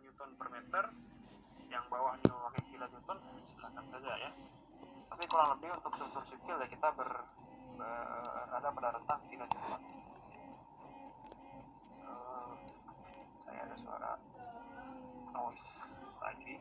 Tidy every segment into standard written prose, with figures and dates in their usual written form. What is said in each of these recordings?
Newton per meter, yang bawahnya memakai kilonewton, silakan saja ya. Tapi kurang lebih untuk struktur sipil ya kita berada pada rentang kilonewton. Saya ada suara noise lagi.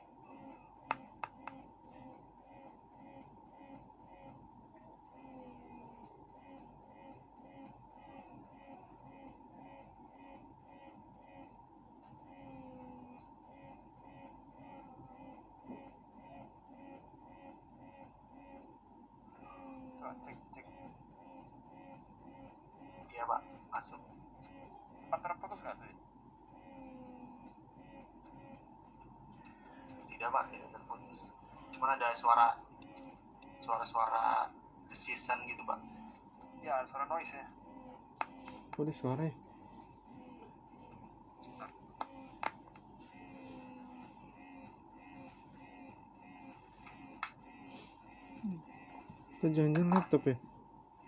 Cek. Iya Pak, masuk. Sempat terputus nggak tadi? Tidak Pak, tidak terputus. Cuma ada suara desisan gitu Pak. Ya, suara noise ya. Kok ada suara ya? Itu jangan-jangan laptop ya?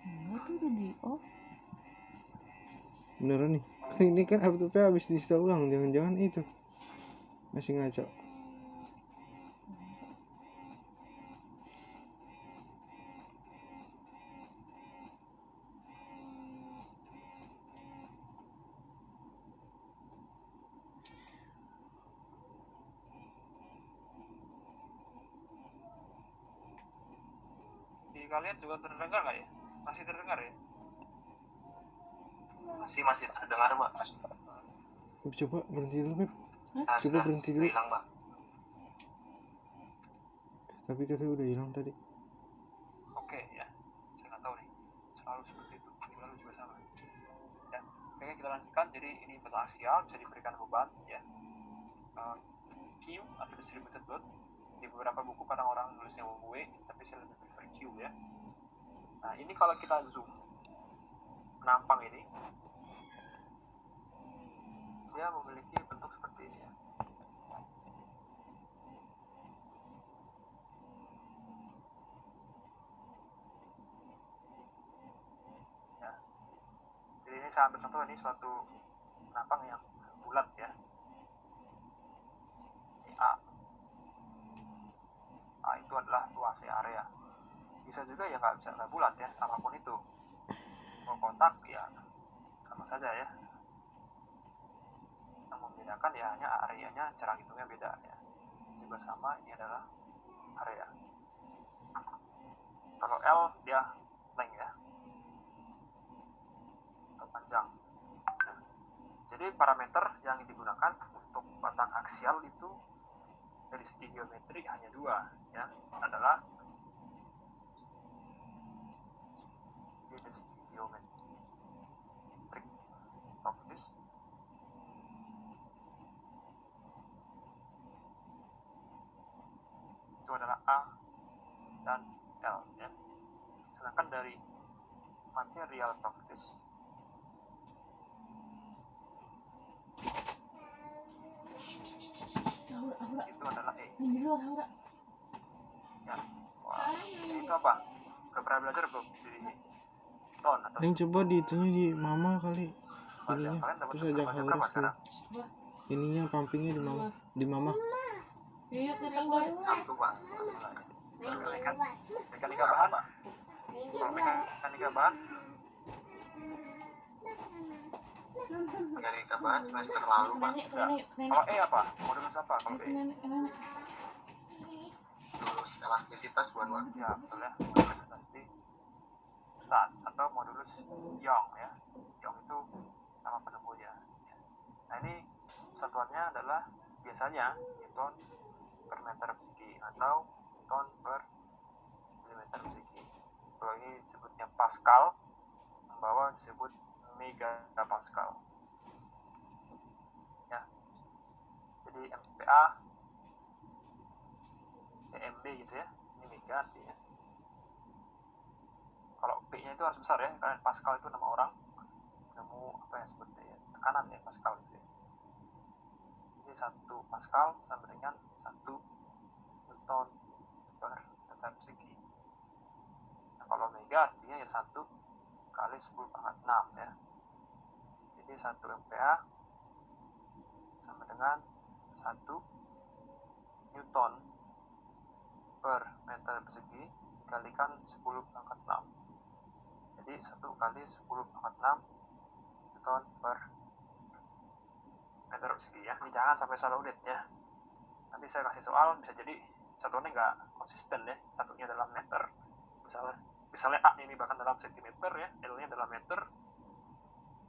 Enggak tuh udah di off. Beneran nih? Kan ini kan laptopnya habis di-install ulang. Jangan-jangan itu masih ngaco. Di kalian juga terdengar nggak ya? Masih terdengar ya? Masih terdengar Pak. Coba berhenti dulu, Beb. Nah, Coba berhenti dulu. hilang Pak. Tapi katanya udah hilang tadi. Oke ya, saya nggak tahu nih. Selalu seperti itu. Lalu juga sama. Ya, oke kita lanjutkan. Jadi ini bentuk aksial bisa diberikan beban ya. Q atau distributed load. Di beberapa buku kadang orang nulisnya W, tapi saya lebih prefer Q ya. Nah ini kalau kita zoom penampang ini, dia memiliki bentuk seperti ini ya. Ya. Jadi ini saya ambil contoh, ini suatu penampang yang bulat ya. Ini A itu adalah luasnya area. Bisa juga ya nggak bulat ya, apapun itu. Mau kotak ya sama saja ya. Yang membedakan ya hanya areanya, cara hitungnya beda ya. Juga sama, ini adalah area. Kalau L dia length ya, atau panjang. Jadi parameter yang digunakan untuk batang aksial itu dari segi geometri hanya dua ya, adalah dari segi geometrik properties itu adalah A dan L ya. Sedangkan dari material properties itu adalah E. Ini di luar, Aura. Ya. Wah, ini itu apa? Udah pernah belajar belum di ton atau Yang coba dihitungnya di mama kali. kalian Ininya dapat terus ajak baca berapa Haurus tuh. sekarang? Ininya pumpingnya di mama. Di mama. Iya, datang Boy. Satu Pak. Mekanika bahan. Kalau mekanika bahan Mekanika bahan semester lalu Pak. Nenek, nenek. kalau E apa? Modulus apa kalau E? Nenek. Lulus elastisitas bukan Pak. Ya betul ya, modulus elastisitas atau modulus Young ya. Young itu nama penemunya ya. Nah ini satuannya adalah biasanya Newton per meter persegi atau Newton per milimeter persegi. Kalau ini disebutnya Pascal, membawa disebut megapascal ya. Jadi MPa, TMB gitu ya, ini mega artinya. Kalau P nya itu harus besar ya, karena Pascal itu nama orang, penemu apa ya sebutnya ya, tekanan ya Pascal gitu ya. Jadi 1 Pascal sama dengan 1 Newton per meter persegi. Nah kalau mega artinya ya 1 kali 10⁻⁶ ya. Jadi 1 MPa sama dengan 1 1 Newton per meter persegi dikalikan 10⁻⁶. Jadi 1 kali 10⁻⁶ Newton per meter persegi ya. Ini jangan sampai salah unit ya. Nanti saya kasih soal bisa jadi satuannya nggak konsisten ya. Satunya dalam meter. Misalnya A ini bahkan dalam sentimeter ya, L-nya dalam meter,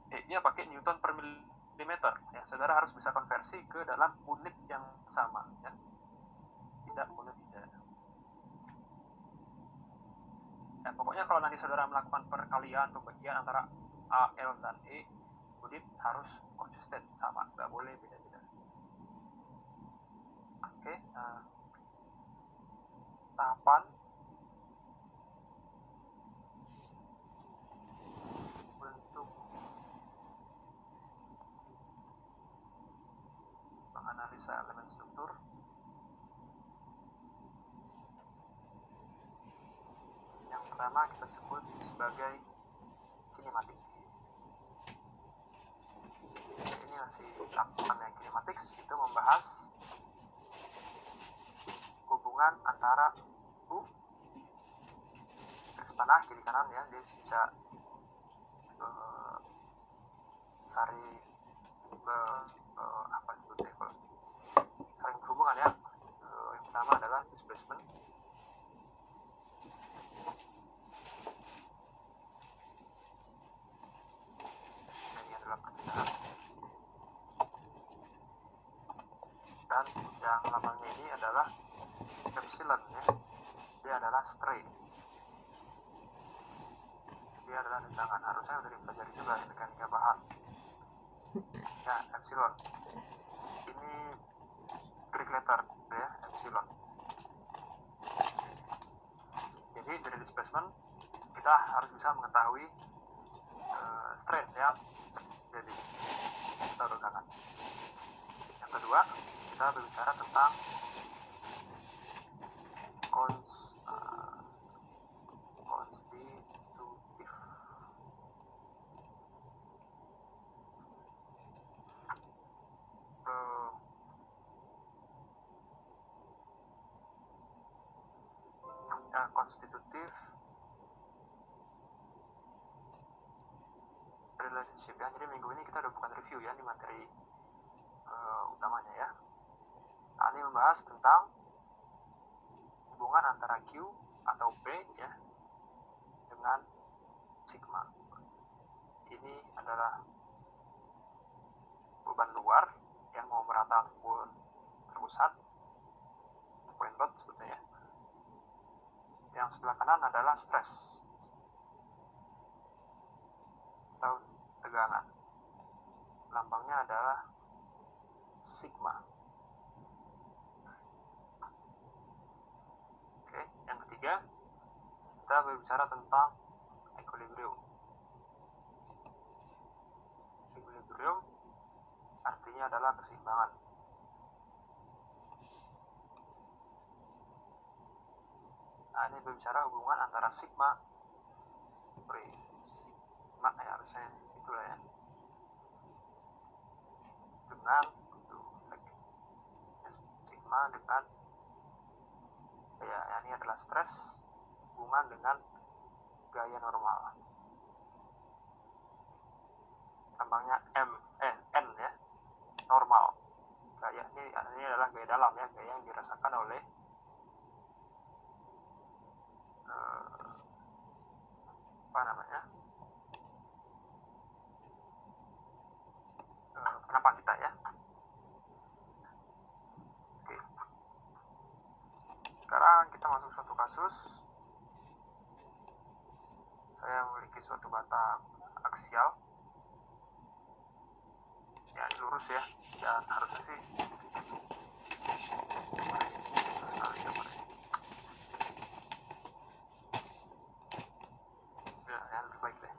E-nya pakai Newton per milimeter ya. Saudara harus bisa konversi ke dalam unit yang sama ya. Tidak boleh tidak. Ya, pokoknya kalau nanti saudara melakukan perkalian pembagian antara A, L, dan E, unit harus konsisten sama, nggak boleh beda-beda. Oke, tahapan untuk menganalisa elemen struktur. Yang pertama kita sebut sebagai kinematik. Ini masih tahapan yang kinematik, itu membahas hubungan antara U garis panah kiri kanan ya, dia bisa saling berhubungan ya. Yang pertama adalah displacement. Ini adalah perpindahan. Dan yang lambangnya ini adalah epsilon ya. Dia adalah strain. Dia adalah rendangan. Harusnya sudah dipelajari juga ya, mekanika bahan. Ya, epsilon. Ini Greek letter ya, epsilon. Jadi dari displacement kita harus bisa mengetahui strain ya. Jadi kita rendangan. Yang kedua, kita berbicara tentang konstitutif. Konstitutif relationship ya. Jadi minggu ini kita udah bukan review ya, ini materi utamanya ya. Nah, ini membahas tentang hubungan antara Q atau P ya dengan sigma. Ini adalah beban luar yang mau merata ataupun terpusat, point load sebetulnya. Yang sebelah kanan adalah stres atau tegangan. Lambangnya adalah sigma. Oke, yang ketiga kita berbicara tentang equilibrium. Equilibrium artinya adalah keseimbangan. Nah, ini berbicara hubungan antara sigma ya, harusnya itulah ya, dengan sigma dengan ya, ini adalah stres hubungan dengan gaya normal. Lambangnya N ya, normal. Gaya ini adalah gaya dalam ya, gaya yang dirasakan oleh penampang kita ya. Oke. Sekarang kita masuk suatu kasus. Saya memiliki suatu bata aksial. Ya, lurus ya. Dan harusnya sih ya, lebih baik deh.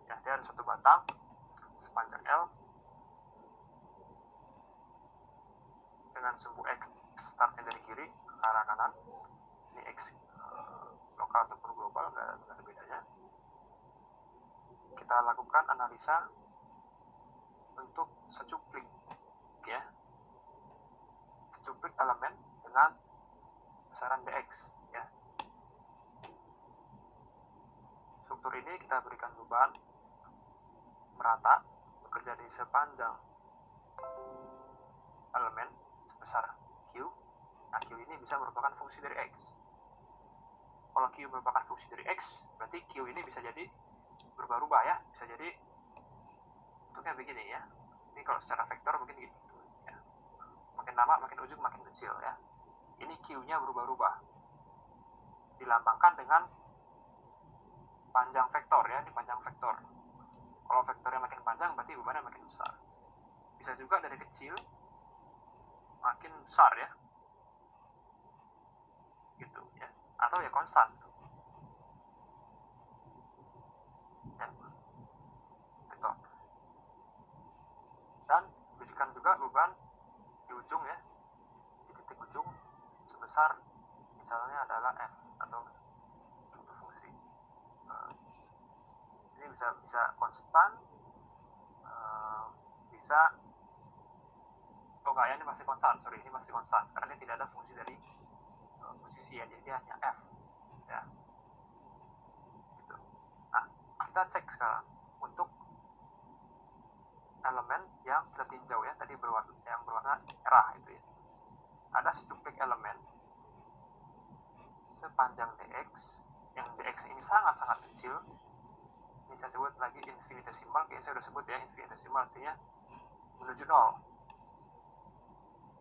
Ya, dia ada suatu batang sepanjang L dengan sumbu X startnya dari kiri ke arah kanan. Ini X lokal ataupun global, nggak ada bedanya. Kita lakukan analisa untuk secuplik ya. elemen dengan besaran dx ya. Struktur ini kita berikan beban merata bekerja di sepanjang elemen sebesar Q. Nah, Q ini bisa merupakan fungsi dari X. Kalau Q merupakan fungsi dari X, berarti Q ini bisa jadi berubah-ubah ya. Bisa jadi bentuknya begini ya. Ini kalau secara vektor mungkin gitu ya. Makin lama makin ujung makin kecil ya. Ini Q-nya berubah-ubah. Dilambangkan dengan panjang vektor ya, ini panjang vektor. Kalau vektornya makin panjang berarti bebannya makin besar. Bisa juga dari kecil makin besar ya. Gitu ya. Atau ya konstan. Ya. Vektor. Dan berikan juga beban di ujung ya. Di titik ujung sebesar misalnya adalah F atau suatu fungsi. Ini bisa konstan, bisa enggak ya, ini masih konstan, ini masih konstan karena ini tidak ada fungsi dari posisi ya, jadi hanya F ya gitu. Nah, kita cek sekarang untuk elemen yang kita tinjau ya, tadi yang berwarna merah itu ya. Ada secuplik elemen sepanjang dx, yang dx ini sangat-sangat kecil. Ini saya sebut lagi infinitesimal, kayak saya udah sebut ya, infinitesimal artinya menuju nol,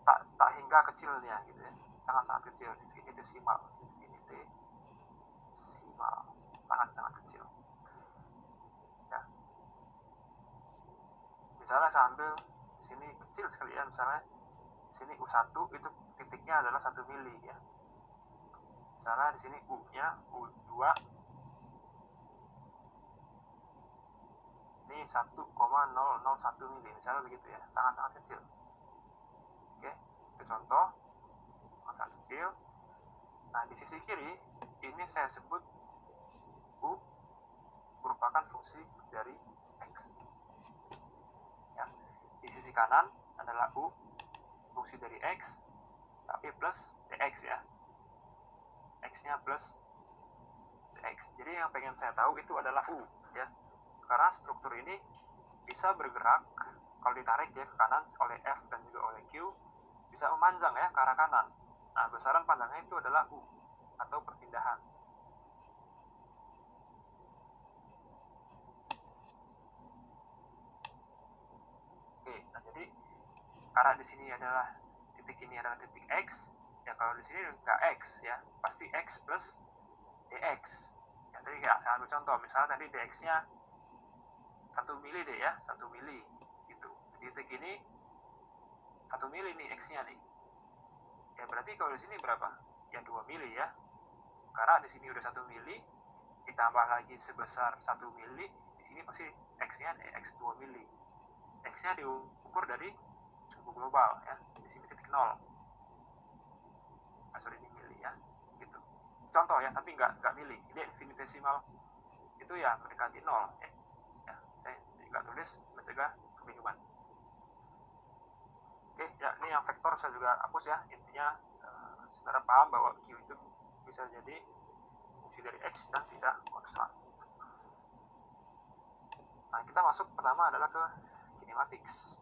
tak hingga kecilnya gitu ya, sangat-sangat kecil, infinitesimal, sangat-sangat kecil ya. Misalnya saya ambil sini kecil sekali ya, misalnya sini U1 itu titiknya adalah 1 mili ya. Misalnya di sini U-nya U2 ini 1,001 mili misalnya begitu ya, sangat-sangat kecil. Oke, itu contoh sangat kecil. Nah, di sisi kiri ini saya sebut U merupakan fungsi dari X ya. Di sisi kanan adalah U fungsi dari X tapi plus dx ya, X-nya plus dx. Jadi yang pengen saya tahu itu adalah U ya, karena struktur ini bisa bergerak kalau ditarik ya ke kanan oleh F dan juga oleh Q, bisa memanjang ya ke arah kanan. Nah, besaran panjangnya itu adalah U atau perpindahan. Oke, nah jadi karena di sini adalah titik ini adalah titik X, ya kalau di sini nggak X ya, pasti X plus dx. Ya, tadi ya, saya ambil contoh, misalnya tadi dx-nya 1 mili deh ya, 1 mili gitu. Di titik ini 1 mili nih X-nya nih. Ya berarti kalau di sini berapa? Ya 2 mili ya. Karena di sini udah 1 mili, ditambah lagi sebesar 1 mili, di sini pasti X-nya X 2 mili. X-nya diukur dari suhu global ya. Di sini titik 0. Sorry, ini mili ya. Gitu. Contoh ya, tapi nggak mili. Ini infinitesimal. Itu ya mendekati 0 ya. Saya nggak tulis mencegah kebingungan. Oke, ya ini yang vektor saya juga hapus ya. Intinya saudara paham bahwa Q itu bisa jadi fungsi dari X dan tidak konstan. Nah, kita masuk pertama adalah ke kinematics.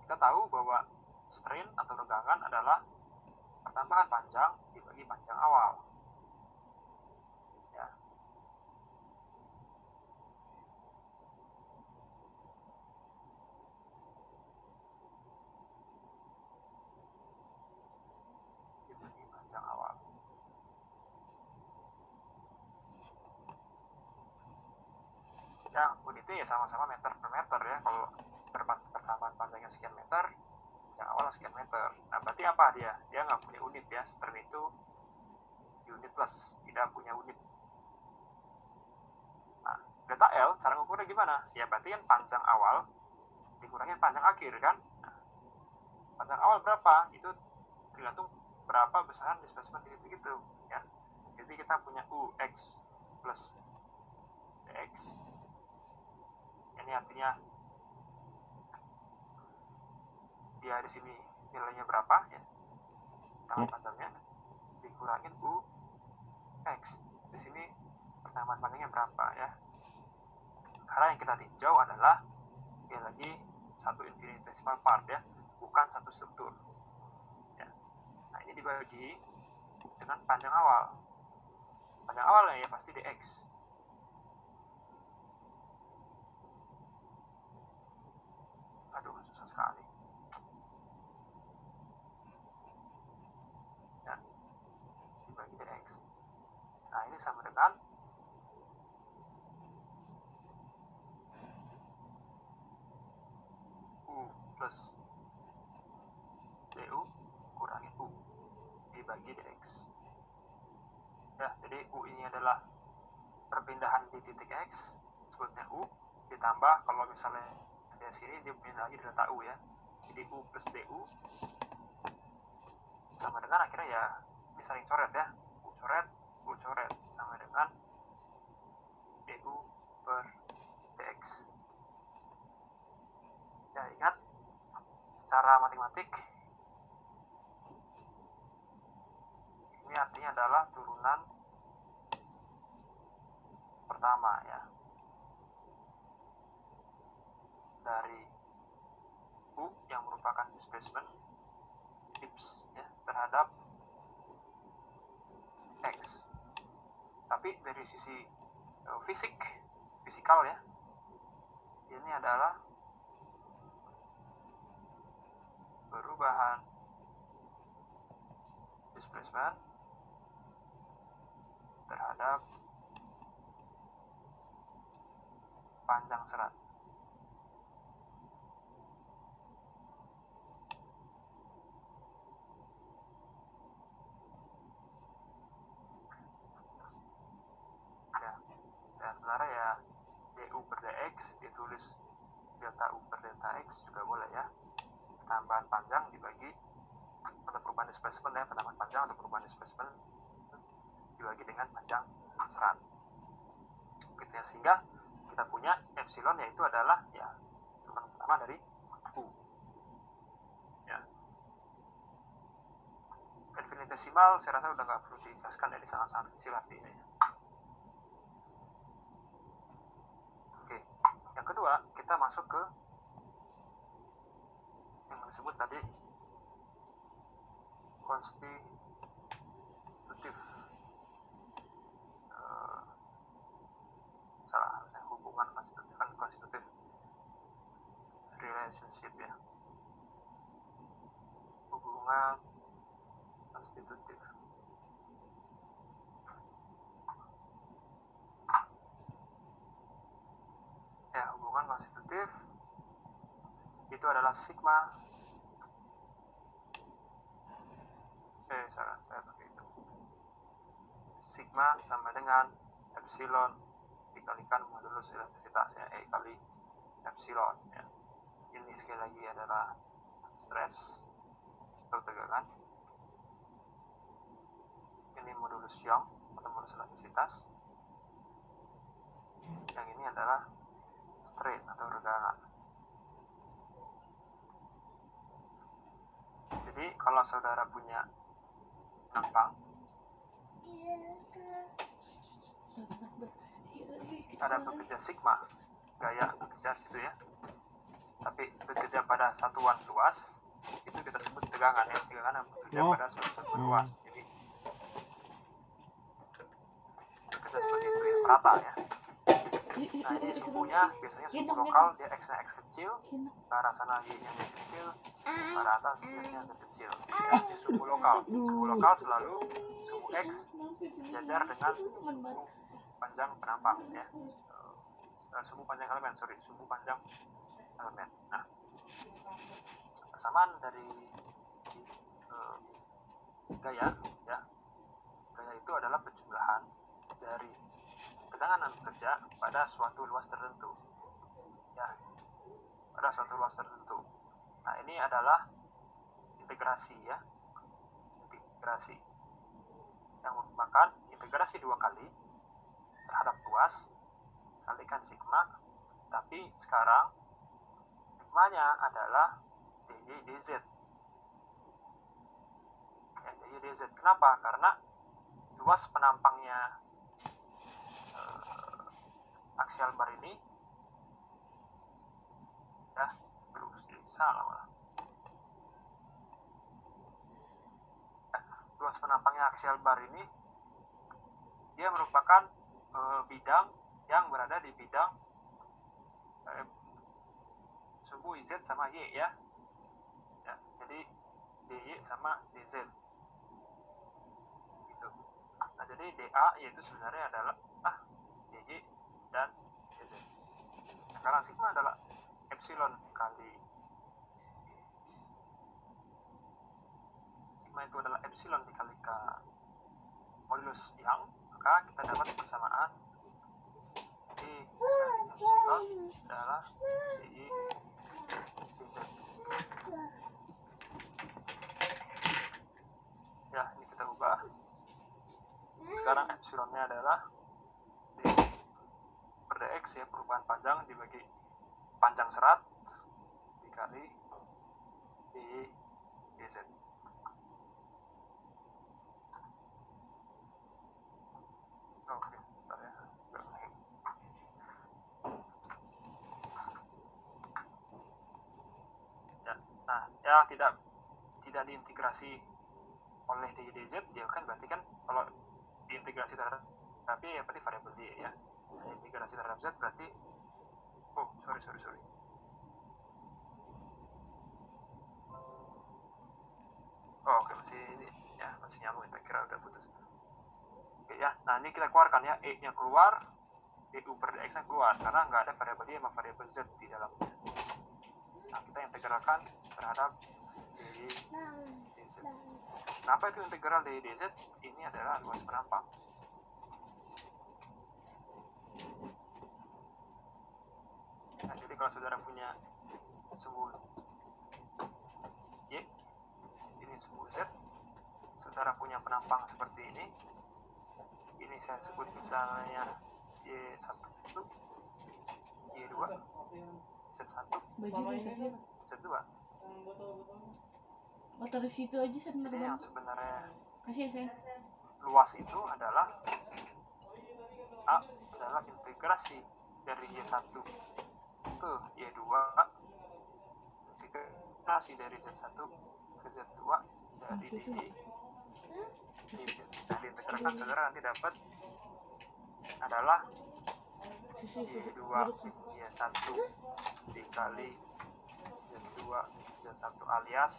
Kita tahu bahwa strain atau regangan adalah pertambahan panjang dibagi panjang awal. Ya. Dibagi panjang awal. Ya, unitnya ya sama-sama meter per meter ya. Kalau pertambahan panjangnya sekian meter, yang awal sekian meter. Nah, berarti apa dia? Dia nggak punya unit ya. Strain itu unit plus, tidak punya unit. Nah, delta L, cara ngukurnya gimana? Ya berarti kan panjang awal dikurangin panjang akhir kan? Nah, panjang awal berapa? Itu tergantung berapa besaran displacement di titik itu ya. Jadi kita punya UX plus dx. Ini artinya dia di sini nilainya berapa ya, pertemanan panjangnya dikurangin u x. Di sini pertemanan panjangnya berapa ya. Karena yang kita tinjau adalah sekali lagi satu infinitesimal part ya, bukan satu struktur ya. Nah ini dibagi dengan panjang awal. Panjang awalnya ya pasti dx. Aduh susah sekali ya, dibagi dx. Nah ini sama dengan u plus du kurangin u dibagi dx ya. Jadi u ini adalah perpindahan di titik x, sebutnya u, ditambah kalau misalnya di sini dia pindah lagi delta u ya, jadi u plus du sama dengan akhirnya ya ini saling coret ya, u coret sama dengan du per dx ya. Ingat secara matematik ini artinya adalah turunan pertama ya dari u yang merupakan displacement ellipse ya terhadap x. Tapi dari sisi fisikal ya, ini adalah perubahan displacement terhadap panjang serat. Ya, dan sebenarnya ya du per dx ditulis delta u per delta x juga boleh ya. Tambahan panjang dibagi atau perubahan displacement ya, tambahan panjang atau perubahan displacement dibagi dengan panjang serat. Gitu ya, sehingga kita punya epsilon yaitu adalah ya turunan pertama dari u ya. Infinitesimal saya rasa udah nggak perlu dijelaskan ya, di sangat-sangat kecil artinya ya. Oke, yang kedua kita masuk ke yang disebut tadi konstitutif, hubungan konstitutif, kan konstitutif relationship ya, hubungan konstitutif. Ya, hubungan konstitutif itu adalah sigma saya pakai itu, sigma sama dengan epsilon dikalikan modulus elastisitasnya E kali epsilon ya. Ini sekali lagi adalah stres atau tegangan, ini modulus Young atau modulus elastisitas, yang ini adalah strain atau regangan. Jadi kalau saudara punya penampang, ada bekerja sigma, gaya bekerja situ ya, tapi bekerja pada satuan luas, itu kita sebut tegangan ya, tegangan yang bekerja pada suatu satuan luas. Jadi bekerja seperti itu ya, merata ya. Nah ini suhunya biasanya suhu lokal, dia x-nya x kecil, ke arah sana y-nya y kecil, ke arah atas z-nya z kecil. Ini suhu lokal. Suhu lokal selalu suhu x sejajar dengan suhu panjang penampang ya. Suhu panjang elemen, suhu panjang elemen. Nah, persamaan dari gaya ya, gaya itu adalah penjumlahan dari tegangan bekerja pada suatu luas tertentu ya, pada suatu luas tertentu. Nah ini adalah integrasi ya, integrasi yang merupakan integrasi dua kali terhadap luas dikalikan sigma, tapi sekarang sigmanya adalah dy dz. dy dz. Kenapa? Karena luas penampangnya aksial bar ini ya salah malah. Luas penampangnya aksial bar ini dia merupakan bidang yang berada di bidang suhu z sama y ya. Jadi dy sama dz gitu. Nah, jadi dA yaitu sebenarnya adalah dy dan dz. Nah, karena sigma adalah epsilon kali sigma itu adalah epsilon dikalikan modulus yang, maka kita dapat persamaan di epsilon adalah dy dz. Ya, ini kita ubah. Sekarang epsilonnya adalah d per dx ya, perubahan panjang dibagi panjang serat dikali dy dz. Oke, sebentar ya. Ya, nah, ya tidak diintegrasi oleh dy dz, ya kan berarti kan kalau diintegrasi terhadap tapi ya berarti variabel d ya. Nah, integrasi terhadap z berarti sorry. Oke, masih ini ya, masih nyambung, kita kira udah putus. Oke ya, nah ini kita keluarkan ya, e nya keluar, du per dx nya keluar karena nggak ada variabel d sama variabel z di dalamnya. Nah, kita integralkan terhadap dy dz. Kenapa itu integral dy dz? Ini adalah luas penampang. Nah, jadi kalau saudara punya suhu y, ini suhu z, saudara punya penampang seperti ini saya sebut misalnya y1, y2, z1, z2. Oh, taruh situ aja sama Jadi yang sebenarnya kasih ya, sayang. luas itu adalah adalah integrasi dari y1 ke y2, integrasi dari z1 ke z2 dari dy dz. Nah, diintegralkan saudara nanti dapat adalah y2 y1 dikali z2 z1 alias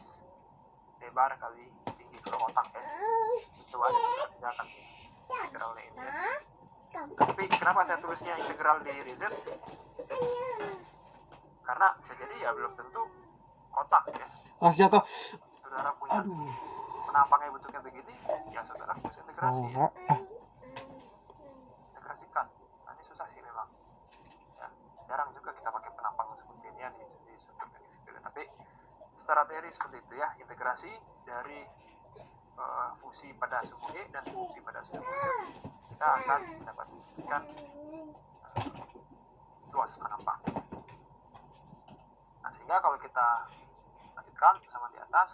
lebar kali tinggi kotak ya. Itu aja kerjakan integralnya ini ya. Tapi kenapa saya tulisnya integral dy dz? Karena bisa jadi ya belum tentu kotak ya. Jatuh. Saudara punya Aduh. penampangnya bentuknya begini, ya saudara harus integrasi ya. Integrasikan. Nah, ini susah sih memang. Ya, jarang juga kita pakai penampang seperti ini ya di struktur teknik sipil. Tapi secara teori seperti itu ya, integrasi dari fungsi pada suhu E dan fungsi pada suhu Z, kita akan mendapatkan luas penampang. Nah, sehingga kalau kita lanjutkan sama di atas,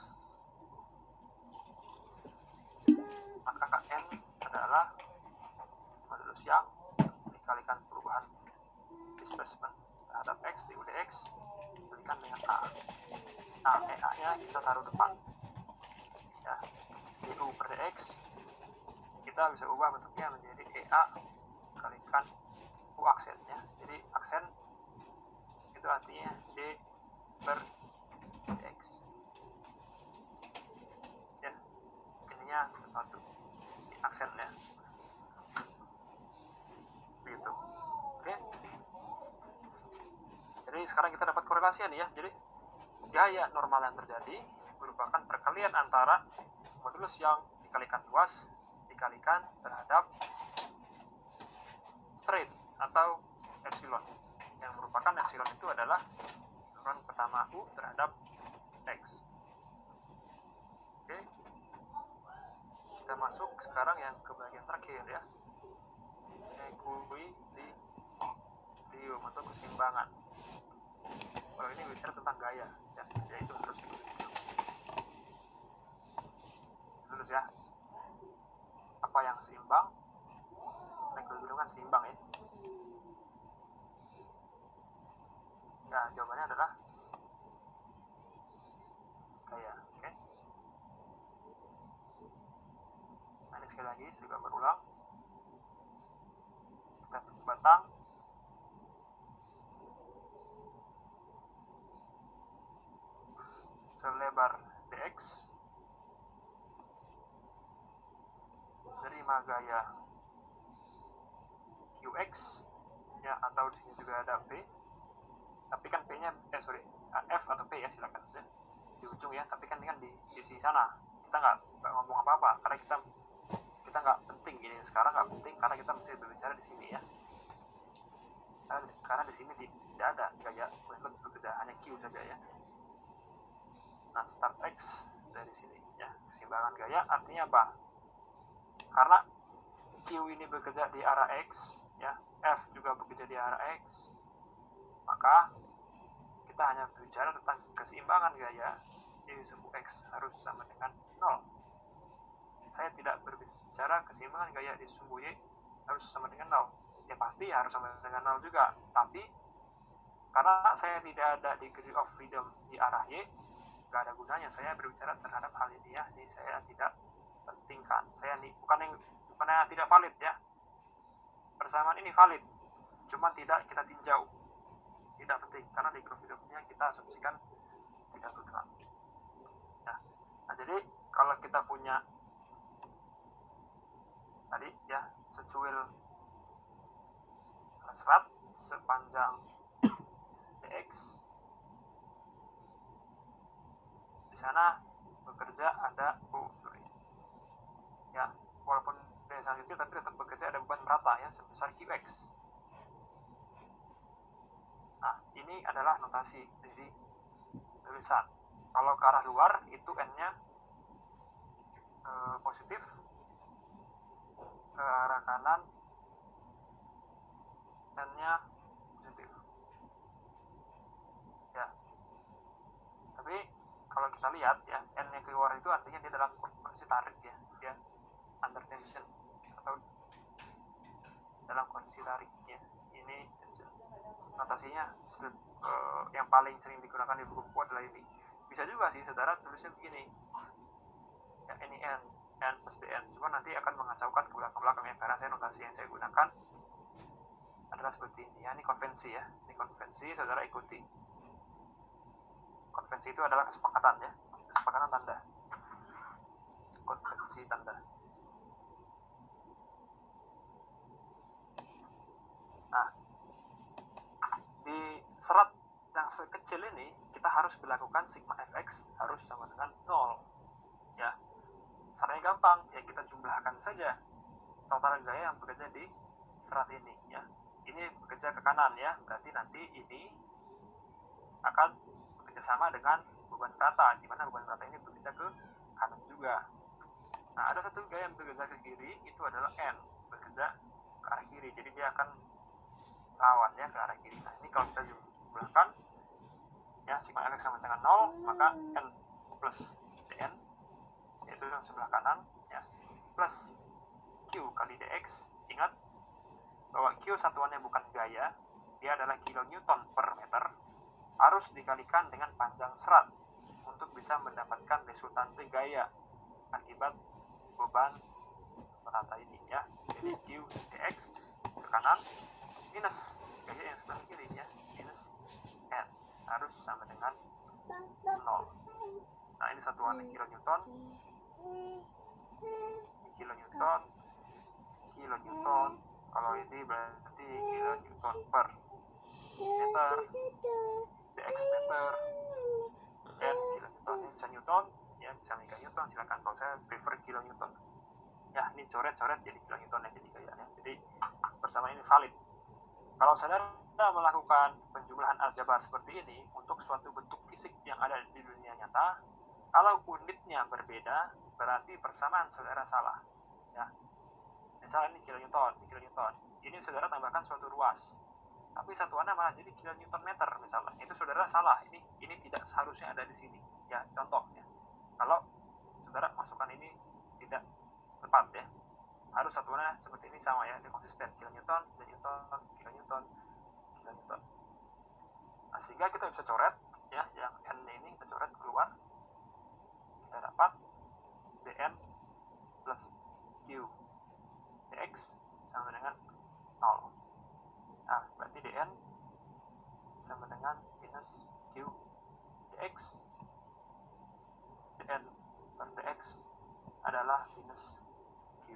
maka Kn adalah modulus yang dikalikan perubahan displacement terhadap X di UDX dikalikan dengan A. Nah, EA nya kita taruh depan ya, du per dx kita bisa ubah bentuknya menjadi EA kalikan U aksennya. Jadi aksen itu artinya D per dx ya, ininya satu aksennya begitu. Oke, jadi sekarang kita dapat korelasian ya. Jadi gaya normal yang terjadi merupakan perkalian antara modulus yang dikalikan luas dikalikan terhadap strain atau epsilon, yang merupakan epsilon itu adalah ukuran pertama U terhadap X. Oke, kita masuk sekarang yang ke bagian terakhir ya, keseimbangan. Kalau ini bicara tentang gaya, ya, yaitu terus ya. Apa yang seimbang? Equilibrium kan seimbang ya. Ya, jawabannya adalah gaya. Oke. Nah, ini sekali lagi saya gambar ulang. Kita tutup batang. Selebar dx, terima gaya qx, ya, atau di sini juga ada p, tapi kan p nya f atau p ya, silakan ya, di ujung ya, tapi kan ini kan di sisi sana, kita nggak ngomong apa-apa karena kita nggak penting ini sekarang, nggak penting karena kita mesti berbicara di sini ya, karena di sini tidak ada gaya bekerja, hanya q saja ya. Nah, start X dari sini ya, keseimbangan gaya artinya apa? Karena Q ini bekerja di arah X ya, F juga bekerja di arah X, maka kita hanya berbicara tentang keseimbangan gaya, jadi sumbu X harus sama dengan 0. Saya tidak berbicara keseimbangan gaya di sumbu Y harus sama dengan 0. Ya pasti harus sama dengan 0 juga, tapi karena saya tidak ada degree of freedom di arah Y, nggak ada gunanya saya berbicara terhadap hal ini ya. Ini saya tidak pentingkan. Saya nih bukannya tidak valid ya. Persamaan ini valid, cuma tidak kita tinjau. Tidak penting karena degree of freedomnya kita asumsikan 32. Nah, jadi kalau kita punya tadi ya secuil serat sepanjang dx, sana bekerja ada ya, walaupun dia sangat kecil tapi tetap bekerja ada beban merata ya sebesar qx. Nah, ini adalah notasi dari tulisan. Kalau ke arah luar itu n-nya positif, ke arah kanan n-nya positif ya. Tapi kalau kita lihat ya, n yang keluar itu artinya dia dalam kondisi tarik ya, dia under tension atau dalam kondisi tarik ya. Ini notasinya yang paling sering digunakan di buku adalah ini. Bisa juga sih saudara tulisnya begini ya, ini n plus dn, cuma nanti akan mengacaukan ke belakang-belakangnya karena saya notasi yang saya gunakan adalah seperti ini ya. Ini konvensi ya, ini konvensi, saudara ikuti. Konvensi itu adalah kesepakatan ya, kesepakatan tanda, konvensi tanda. Nah, di serat yang sekecil ini kita harus melakukan sigma fx harus sama dengan 0 ya. Caranya gampang ya, kita jumlahkan saja total gaya yang bekerja di serat ini ya. Ini bekerja ke kanan ya, berarti nanti ini akan bekerja sama dengan beban rata, di mana beban rata ini bekerja ke kanan juga. Nah, ada satu gaya yang bekerja ke kiri, itu adalah n, bekerja ke arah kiri, jadi dia akan lawan ya ke arah kiri. Nah, ini kalau kita jumlahkan ya, sigma fx sama dengan 0, maka n plus dn, yaitu yang sebelah kanan ya, plus q kali dx. Ingat bahwa q satuannya bukan gaya, dia adalah kilonewton per meter, harus dikalikan dengan panjang serat untuk bisa mendapatkan resultante gaya akibat beban rata ini ya. Jadi q dx ke kanan minus gaya yang sebelah kiri ya, minus n, harus sama dengan 0. Nah, ini satuannya kilonewton, kilonewton, kilonewton. Kalau ini berarti kilonewton per meter, dx meter, n kilonewton. Ini bisa newton ya, bisa meganewton, silakan. Kalau saya prefer kilonewton ya, ini coret-coret jadi kilonewton ya, jadi gayanya. Jadi persamaan ini valid. Kalau saudara melakukan penjumlahan aljabar seperti ini untuk suatu bentuk fisik yang ada di dunia nyata, kalau unitnya berbeda, berarti persamaan saudara salah. Ya. Misalnya ini kilonewton, ini kilonewton. Ini saudara tambahkan suatu ruas. tapi satuannya malah jadi kilonewton meter misalnya, itu saudara salah. Ini tidak seharusnya ada di sini ya, contoh ya. Kalau saudara masukkan ini tidak tepat ya, harus satuannya seperti ini sama ya, dia konsisten, kilonewton, kilonewton, kilonewton, kilonewton. Nah, sehingga kita bisa coret ya, yang n ini kita coret keluar, kita dapat dn plus q dx sama dengan 0. Nah, berarti dn sama dengan minus q dx. dn per dx adalah minus q.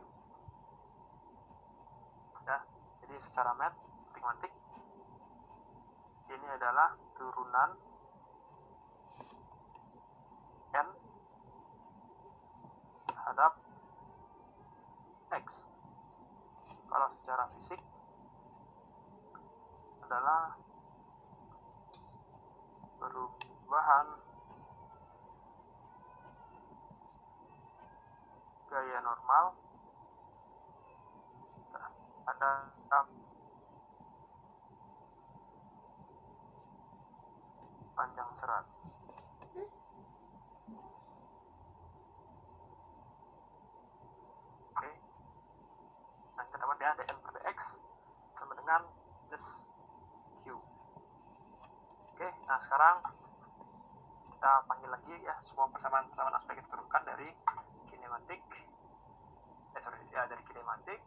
Ya, jadi secara matematik ini adalah turunan n terhadap x. Kalau secara fisik adalah perubahan gaya normal terhadap panjang serat. Oke. Nah, kita dapat ya dn per dx sama dengan minus q. Oke, nah sekarang kita panggil lagi ya semua persamaan aspek itu turunkan dari kinematik, dari kinematik,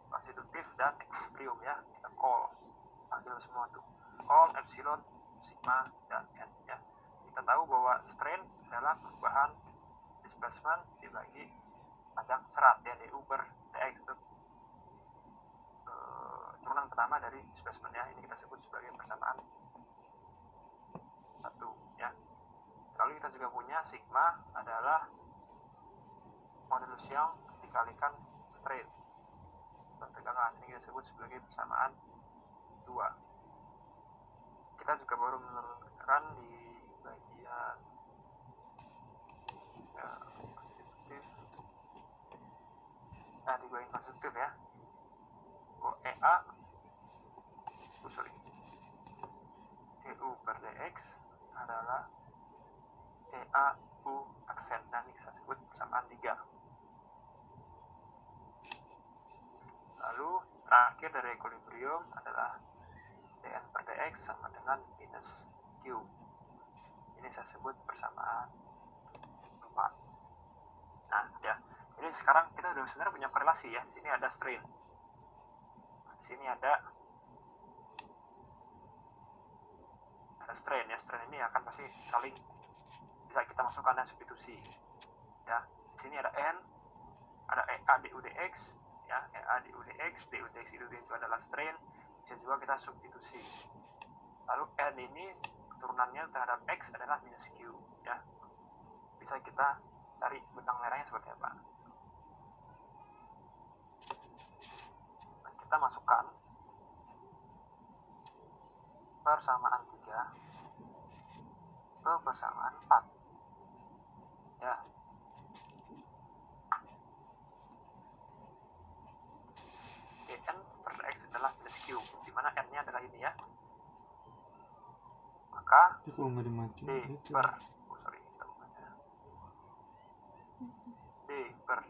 konstitutif dan equilibrium ya. Kita call, panggil semua tuh, call epsilon, sigma dan n ya. Kita tahu bahwa strain adalah perubahan displacement dibagi panjang serat ya, du per dx itu turunan pertama dari displacement ya. Ini kita sebut sebagai persamaan satu ya. Lalu kita juga punya sigma adalah modulus Young dikalikan strain pertegangan. Ini kita sebut sebagai persamaan 2. Kita juga baru menurunkan di bagian konstitutif, di bagian konstitutif ya, du per dx adalah u aksen, dan ini kita sebut persamaan 3. Lalu terakhir dari equilibrium adalah dn per dx sama dengan minus q. Ini saya sebut persamaan 4. Nah ya, ini sekarang kita udah sebenarnya punya korelasi ya. Di sini ada strain, di sini ada strain ya. Strain ini akan pasti saling bisa kita masukkan dan substitusi ya. Di sini ada n, ada ea du dx ya, ea du dx, du dx itu adalah strain, bisa juga kita substitusi. Lalu n ini turunannya terhadap x adalah minus q ya. Bisa kita cari benang merahnya seperti apa. Nah, kita masukkan persamaan 3 ke persamaan 4 ya. dn per dx adalah minus q, dimana n nya adalah ini ya. Maka Itu kalau nggak dimatiin d itu. per d per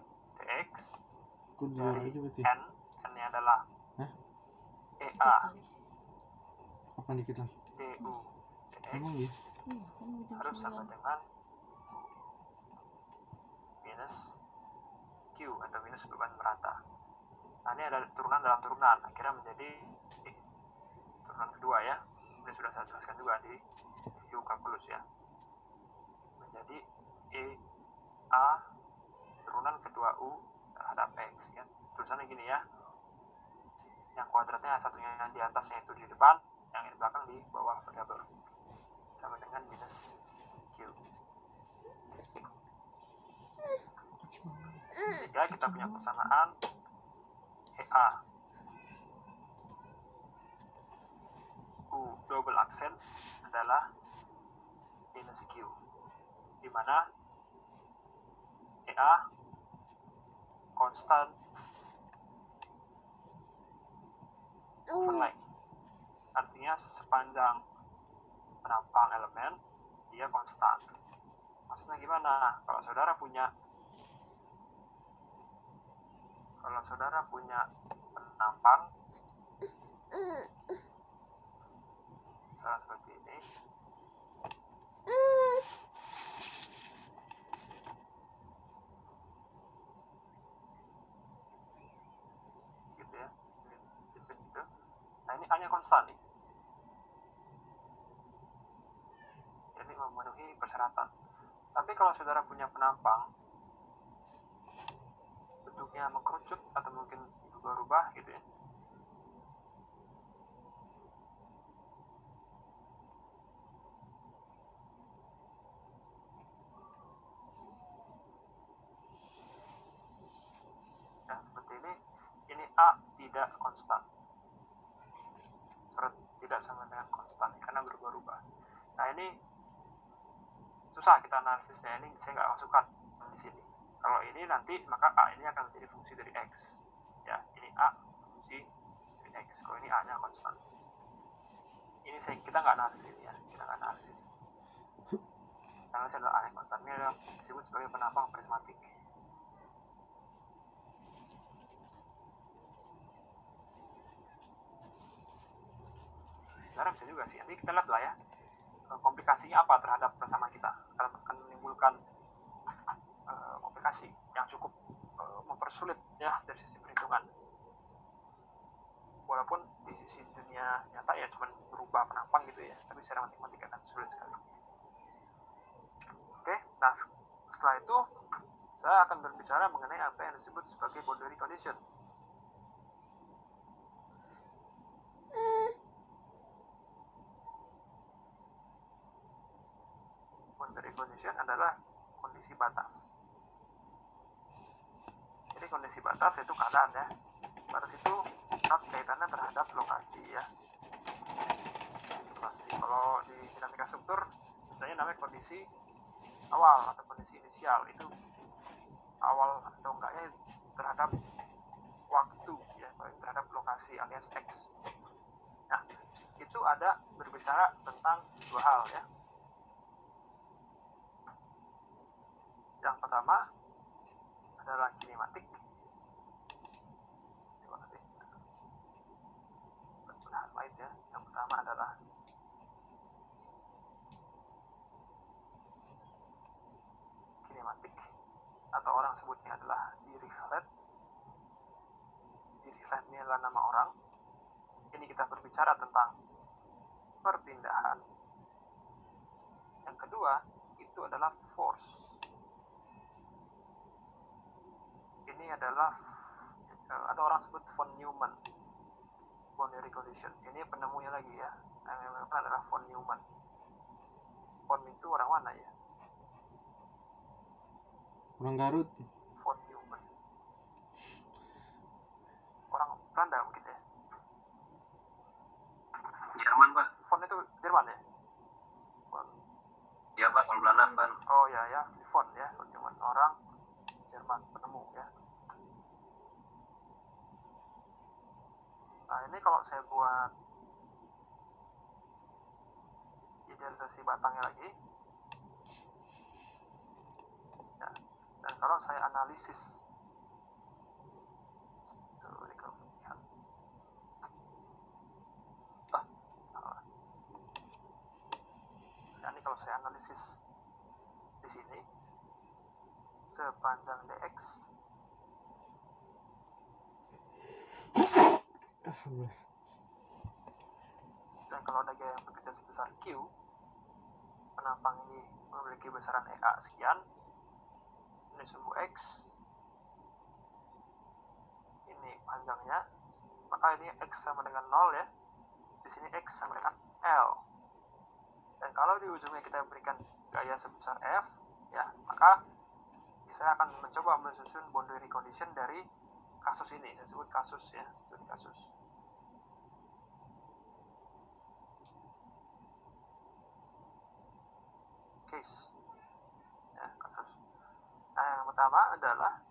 dx Aku di luar dari aja berarti. n nya adalah Hah? ea Apa dikit lagi? du dx Emang ya? Iya, kan udah harus sama 9. dengan minus q atau minus beban merata. Nah, ini ada turunan dalam turunan, akhirnya menjadi turunan kedua ya. Ini sudah saya jelaskan juga di video kalkulus ya. Menjadi a turunan kedua u terhadap x ya. Tulisannya gini ya. Yang kuadratnya satunya di atasnya itu di depan, yang di belakang di bawah variabel. Sama dengan minus q. Jika kita punya persamaan ea u double aksen adalah minus q, di mana ea konstan overlap artinya sepanjang penampang elemen dia konstan. Maksudnya gimana? Kalau saudara punya penampang seperti ini, gitu ya, gitu. Nah ini hanya konstan nih, ini memenuhi persyaratan. Tapi kalau saudara punya penampang bentuknya mengkerucut atau mungkin berubah-ubah gitu ya, seperti ini A tidak konstan, tidak sama dengan konstan karena berubah-ubah. Nah ini susah kita analisisnya, ini saya nggak masukkan di sini. Kalau ini nanti maka A ini akan menjadi fungsi dari X ya, ini A fungsi dari X. Kalau ini A nya konstan, ini kita nggak analisis ya, kita nggak analisis karena adalah A nya konstan. Ini adalah disebut sebagai penampang prismatik. Sekarang bisa juga sih, nanti kita lihat lah ya komplikasinya apa terhadap persamaan kita. Kalau akan menimbulkan komplikasi yang cukup mempersulit ya dari sisi perhitungan. Walaupun di sisi dunia nyata ya cuma berubah penampang gitu ya, tapi secara matematika akan sulit sekali. Oke, nah setelah itu saya akan berbicara mengenai apa yang disebut sebagai boundary condition. Boundary condition adalah kondisi batas. Jadi kondisi batas itu keadaan ya. Batas itu kaitannya terhadap lokasi ya. Lokasi. Kalau di dinamika struktur, misalnya namanya kondisi awal atau kondisi inisial, itu awal atau enggaknya terhadap waktu ya, terhadap lokasi alias X. Nah, itu ada berbicara tentang dua hal ya. Yang pertama adalah kinematik. Ya. Yang pertama adalah kinematik atau orang sebutnya adalah Dirichlet. Dirichlet ini adalah nama orang. Ini kita berbicara tentang perpindahan. Yang kedua itu adalah force. Ini adalah ada orang sebut von Neumann boundary condition. Ini penemunya lagi ya, yang menemukan adalah von Neumann. Von itu orang mana ya? Orang Garut. Von Neumann orang Belanda mungkin ya. Jerman Pak. Von itu Jerman ya? Von. Ya Pak, kalau Belanda Pak. Oh ya, von ya, von Neumann orang Jerman penemu ya. Nah ini kalau saya buat idealisasi batangnya lagi ya, dan kalau saya analisis ini kalau saya analisis di sini sepanjang dx dan kalau ada gaya yang bekerja sebesar Q, penampang ini memiliki besaran EA sekian, ini sumbu X, ini panjangnya, maka ini X sama dengan 0 ya, di sini X sama dengan L. Dan kalau di ujungnya kita berikan gaya sebesar F, ya, maka saya akan mencoba menyusun boundary condition dari kasus ini. Saya sebut kasus ya, studi kasus. Case. Ya, kasus. Nah, yang pertama adalah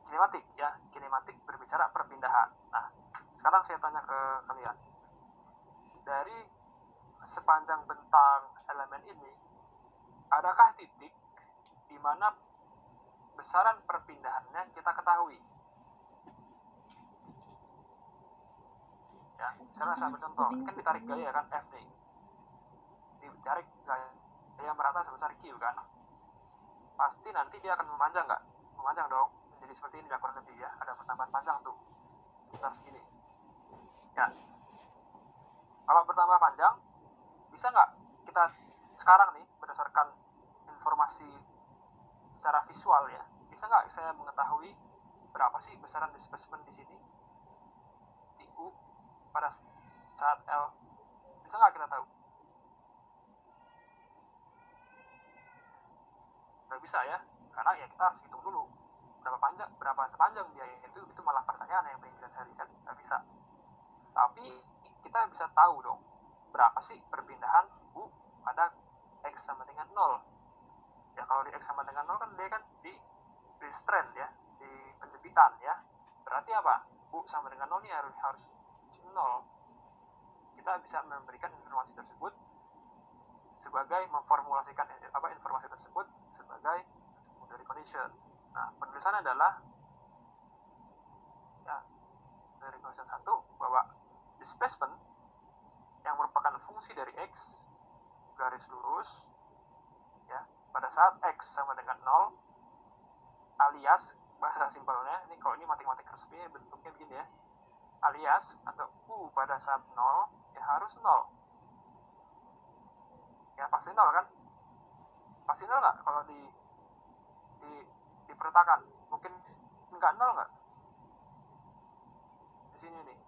kinematik ya. Kinematik berbicara perpindahan. Nah, sekarang saya tanya ke kalian, dari sepanjang bentang elemen ini, adakah titik di mana besaran perpindahannya kita ketahui? Ya, misalnya saya contoh, kan ditarik gaya kan F nih, ditarik gaya merata sebesar Q kan, pasti nanti dia akan memanjang nggak? Memanjang dong, jadi seperti ini kurang lebih ya, ada pertambahan panjang tuh sebesar segini. Ya, kalau bertambah panjang, bisa nggak kita sekarang nih berdasarkan informasi secara visual ya, bisa nggak saya mengetahui berapa sih besaran displacement di sini di U pada saat L? Bisa nggak kita tahu? Nggak bisa ya, karena ya kita harus hitung dulu berapa panjang dia, itu malah pertanyaan yang pengen kita cari kan, nggak bisa. Tapi kita bisa tahu dong berapa sih perpindahan U pada X sama dengan 0. Ya kalau di X sama dengan 0 kan dia kan di restraint ya, di penjepitan ya. Berarti apa? U sama dengan 0 ini harus 0. Kita bisa memberikan informasi tersebut sebagai memformulasikan informasi tersebut sebagai boundary condition. Nah, penulisannya adalah ya, dari condition 1 bahwa displacement yang merupakan fungsi dari X garis lurus ya pada saat X sama dengan 0, alias bahasa simpelnya ini, kalau ini matematik resmi bentuknya begini ya, alias atau U pada saat 0 ya harus 0 ya, pasti 0 kan, pasti 0 nggak kalau diperletakkan? Mungkin nggak 0 nggak di sini nih,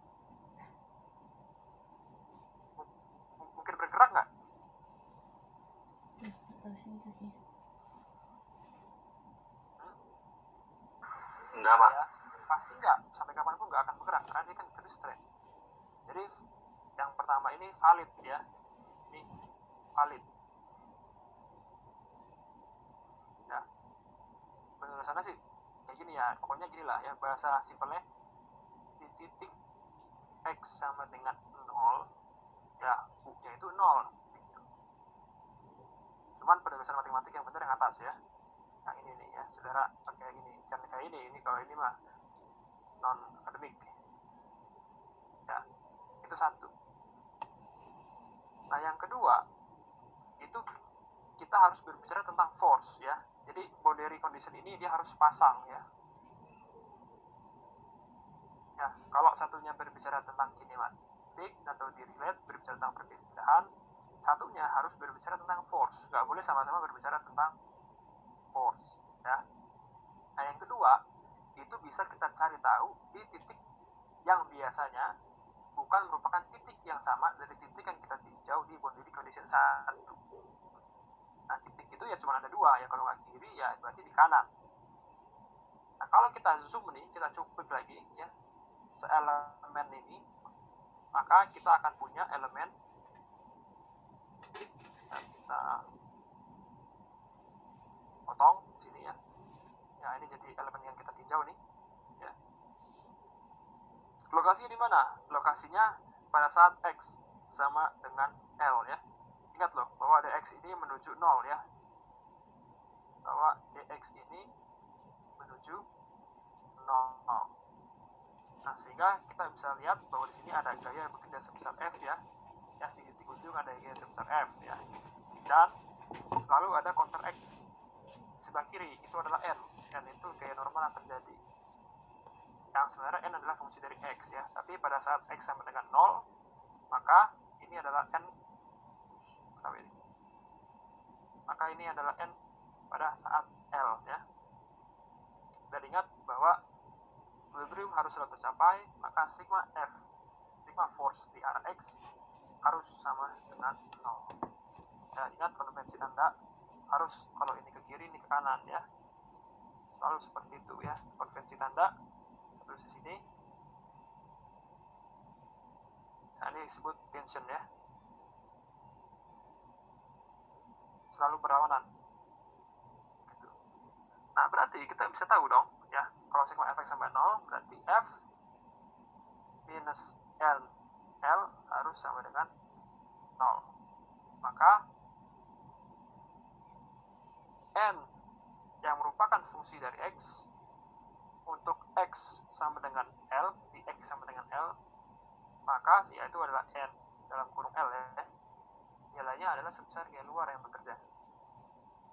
mungkin bergerak nggak? Enggak, Pak. Ya, pasti nggak, sampai kapanpun nggak akan bergerak karena dia kan constraint. Jadi yang pertama ini valid ya, ini valid ya. Penulisannya sih kayak gini ya, pokoknya gini lah ya, bahasa simpelnya di titik X sama dengan 0 ya U-nya itu 0 gitu. Cuman penulisan matematik yang benar yang atas ya, yang ini nih ya saudara, pakai gini, jangan kayak ini kalau ini mah non akademik ya. Itu satu. Nah yang kedua itu kita harus berbicara tentang force ya. Jadi boundary condition ini dia harus pasang ya. Ya, kalau satunya berbicara tentang kinematik atau direlate, berbicara tentang perpindahan, satunya harus berbicara tentang force. Nggak boleh sama-sama berbicara tentang force ya. Nah yang kedua itu bisa kita cari tahu di titik yang biasanya bukan merupakan titik yang sama dari titik yang kita tinjau di boundary condition 1. Nah titik itu ya cuma ada dua ya, kalau nggak kiri ya berarti di kanan. Nah kalau kita zoom nih, kita cuplik lagi ya seelemen ini, maka kita akan punya elemen ya, kita potong di sini ya. Ya ini jadi elemen yang kita tinjau nih ya. Lokasinya di mana? Lokasinya pada saat X sama dengan L ya. Ingat loh bahwa dx ini menuju 0 ya, bahwa dx ini menuju 0. Nah sehingga kita bisa lihat bahwa di sini ada gaya berpindah sebesar F ya, ya di titik ujung ada gaya sebesar F ya, dan selalu ada counter X sebelah kiri, itu adalah N, dan itu gaya normal yang terjadi, yang sebenarnya N adalah fungsi dari X ya, tapi pada saat X sama dengan 0 maka ini adalah N, maka ini adalah N pada saat L ya. Dan ingat bahwa equilibrium harus selalu tercapai, maka sigma F, sigma force di arah X harus sama dengan 0 ya. Ingat konvensi tanda harus, kalau ini ke kiri ini ke kanan ya, selalu seperti itu ya, konvensi tanda. Terus di sini nah, ini disebut tension ya, selalu berlawanan gitu. Nah berarti kita bisa tahu dong ya, kalau sigma Fx sampai 0 berarti F minus L harus sama dengan 0. Maka N yang merupakan fungsi dari X untuk X sama dengan L, di X sama dengan L, maka yaitu adalah N dalam kurung L ya. Nilainya adalah sebesar gaya luar yang bekerja.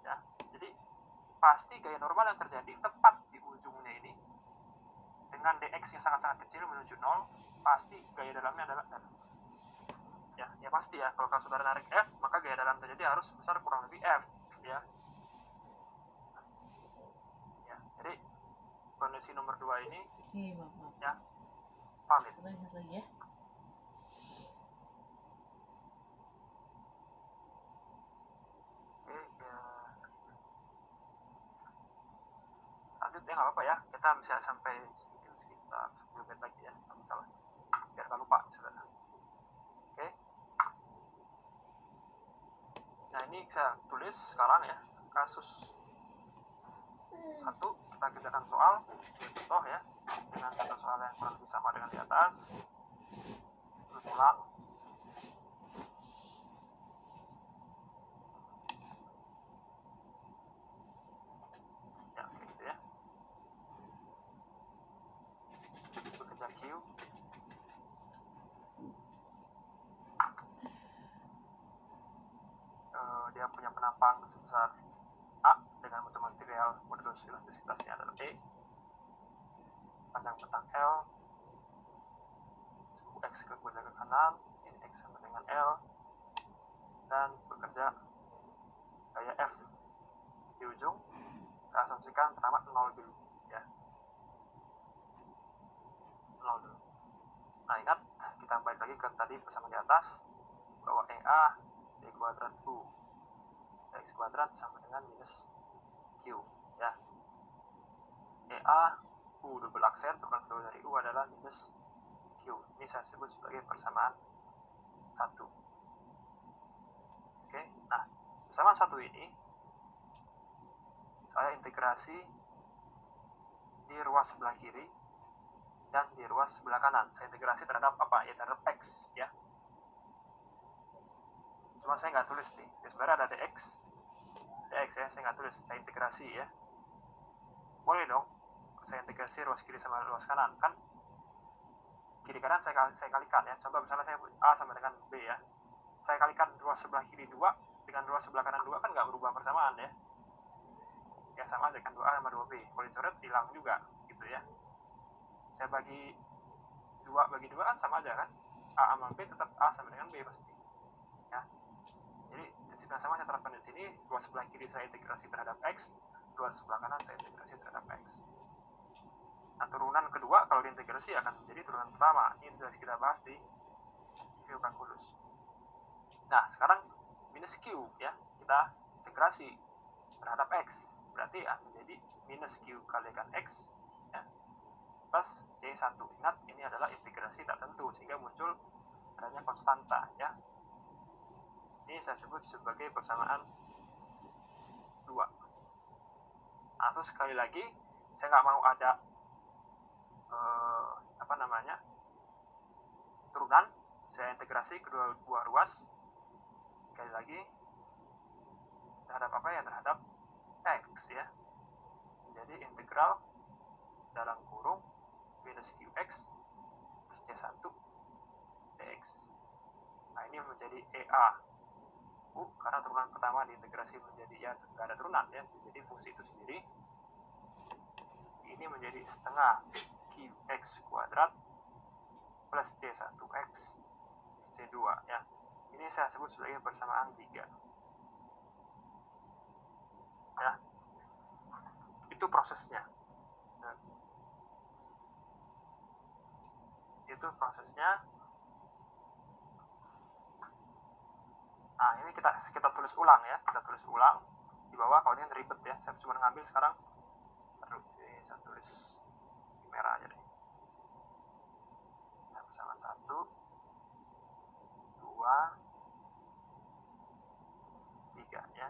Ya, jadi pasti gaya normal yang terjadi tepat di ujungnya ini dengan dx yang sangat-sangat kecil menuju 0, pasti gaya dalamnya adalah N. Ya pasti ya, kalau saudara narik F, maka gaya dalam terjadi harus sebesar kurang lebih F ya. Jadi kondisi nomor 2 ini maaf. ya valid. Satu lagi ya. Oke, ya. Lanjut ya, nggak apa-apa ya, kita bisa sampai sekitar 10 menit lagi ya, nggak masalah, biar nggak lupa saudara. Oke, nah ini saya tulis sekarang ya kasus 1, kita kerjakan soal contoh ya dengan contoh soal yang kurang lebih sama dengan di atas, terus ulang. Ya gitu ya, bekerja Q. Dia punya penampang sebesar A dengan bentuk material modulus elastisitasnya adalah E, panjang bentang L, suku X bekerja ke kanan, ini X sama dengan L, dan bekerja gaya F di ujung. Kita asumsikan pertama 0 dulu ya, 0 dulu. Nah ingat, kita balik lagi ke tadi bersama di atas bahwa EA D kuadrat U X kuadrat sama dengan minus Q ya. EA U double aksen, turunan kedua dari U adalah minus Q. Ini saya sebut sebagai persamaan 1. Oke, nah persamaan 1 ini saya integrasi di ruas sebelah kiri dan di ruas sebelah kanan. Saya integrasi terhadap apa? Ya terhadap X ya. Cuma saya nggak tulis nih, sebenarnya ada dx ya, saya nggak tulis, saya integrasi ya. Boleh dong saya integrasi ruas kiri sama ruas kanan, kan kiri kanan saya kalikan ya. Contoh misalnya saya A sama dengan B ya, saya kalikan ruas sebelah kiri 2 dengan ruas sebelah kanan 2, kan nggak berubah persamaan ya. Ya sama aja kan, 2A sama 2B, kalau dicoret hilang juga gitu ya. Saya bagi 2 kan sama aja kan, A sama B tetap A sama dengan B pasti ya. Jadi prinsip yang sama saya terapkan di sini. Ruas sebelah kiri saya integrasi terhadap X, ruas sebelah kanan saya integrasi terhadap X. Nah turunan kedua kalau diintegrasi akan menjadi turunan pertama. Ini sudah kita bahas di video kalkulus. Nah sekarang minus Q ya, kita integrasi terhadap X, berarti akan menjadi minus Q kalikan X ya, plus C1. Ingat ini adalah integrasi tak tentu sehingga muncul adanya konstanta ya. Ini saya sebut sebagai persamaan 2. Nah terus sekali lagi saya nggak mau ada turunan, saya integrasi kedua buah ruas sekali lagi terhadap apa ya, terhadap X ya. Jadi integral dalam kurung minus QX plus C1 dx. Nah ini menjadi EA karena turunan pertama diintegrasi menjadi ya nggak ada turunan ya, jadi fungsi itu sendiri. Ini menjadi setengah QX kuadrat plus C1X plus C2 ya. Ini saya sebut sebagai persamaan 3 ya. Itu prosesnya. Nah, itu prosesnya. Nah ini kita tulis ulang ya, kita tulis ulang di bawah. Kalau ini ribet ya, saya cuma ngambil sekarang. Terus ini saya tulis di merah aja deh. Nah, persamaan 1, 2, 3 ya.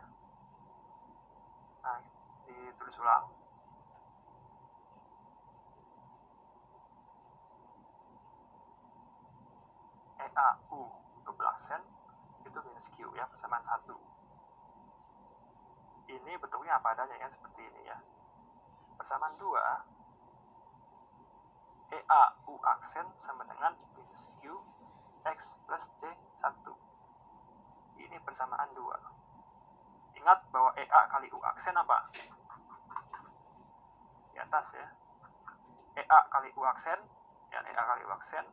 Nah ditulis ulang. EAU double aksen itu minus Q ya, persamaan 1. Ini bentuknya apa adanya ya, seperti ini ya. Persamaan 2, EAU aksen sama dengan minus Q X plus C1. Ini persamaan 2. Ingat bahwa EA kali U aksen apa? Di atas ya. EA kali U aksen, ya EA kali U aksen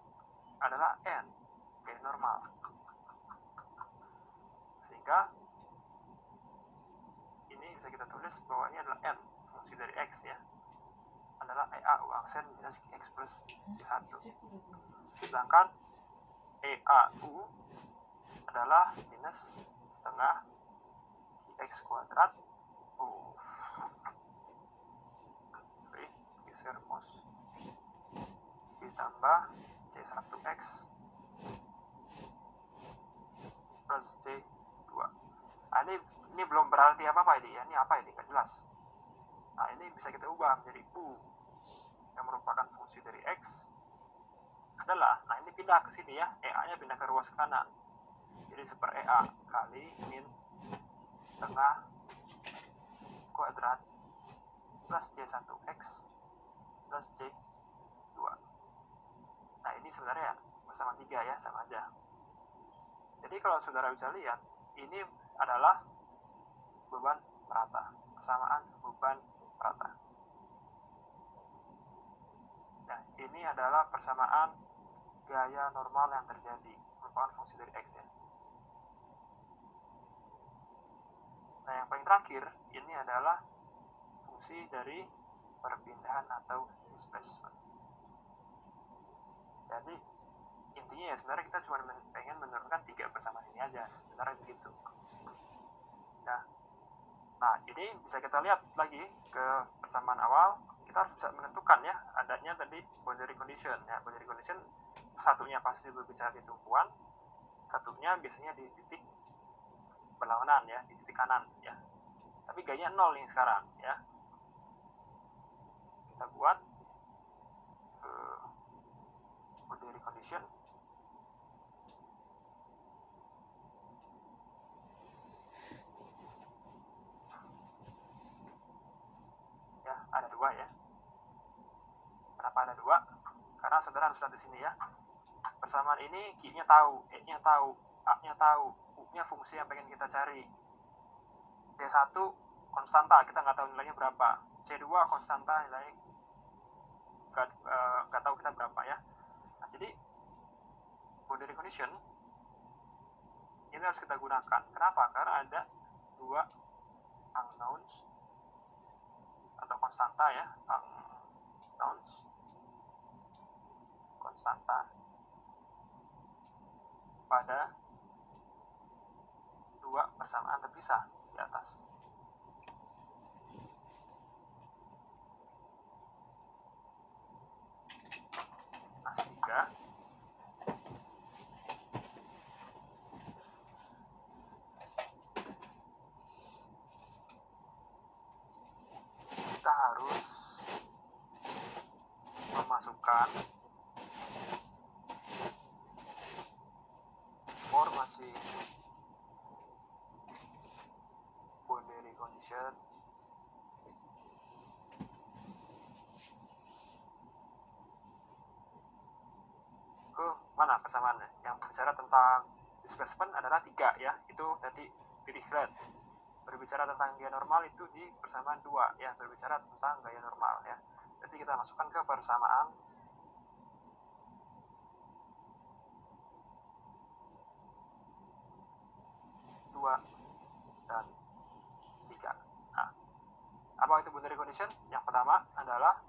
adalah N, gaya normal. Sehingga ini bisa kita tulis bahwa ini adalah N, fungsi dari X ya. Adalah EA U aksen minus X plus C1. Sedangkan EAU adalah minus setengah X kuadrat U. Oke, geser mouse. Ditambah C1X plus C2. Nah, ini belum berarti apa-apa ini ya. Ini apa ini? Nggak jelas. Nah, ini bisa kita ubah menjadi U yang merupakan fungsi dari X adalah, nah ini pindah ke sini ya, EA-nya pindah ke ruas kanan. Jadi seper EA kali min setengah kuadrat plus C1X plus C2. Nah ini sebenarnya bersama 3 ya, sama aja. Jadi kalau saudara bisa lihat, ini adalah beban merata, persamaan beban merata. Nah ini adalah persamaan gaya normal yang terjadi, merupakan fungsi dari X ya. Nah yang paling terakhir, ini adalah fungsi dari perpindahan atau displacement. Jadi intinya ya sebenarnya kita cuma pengen menurunkan 3 persamaan ini aja, sebenarnya begitu. Nah ini bisa kita lihat lagi ke persamaan awal, kita harus bisa menentukan ya adanya tadi boundary condition ya. Boundary condition satunya pasti berbicara di tumpuan, satunya biasanya di titik berlawanan ya, di titik kanan ya. Tapi gayanya 0 nih sekarang ya. Kita buat boundary condition. Ya, ada 2 ya. Kenapa ada 2? Karena saudara harus lihat di sini ya. Persamaan ini Q-nya tahu, E-nya tahu, A-nya tahu, U-nya fungsi yang pengen kita cari. C1 konstanta, kita nggak tahu nilainya berapa. C2 konstanta, nilai nggak tahu kita berapa ya. Nah, jadi boundary condition ini harus kita gunakan. Kenapa? Karena ada 2 unknowns atau konstanta ya, unknowns konstanta pada 2 persamaan terpisah di atas. Nah, sehingga kita harus memasukkan formasi boundary condition ke mana persamaannya. Yang berbicara tentang displacement adalah 3 ya, itu tadi Dirichlet. Berbicara tentang gaya normal itu di persamaan 2 ya, berbicara tentang gaya normal ya. Jadi kita masukkan ke persamaan 2 dan 3. Nah, apa itu boundary condition? Yang pertama adalah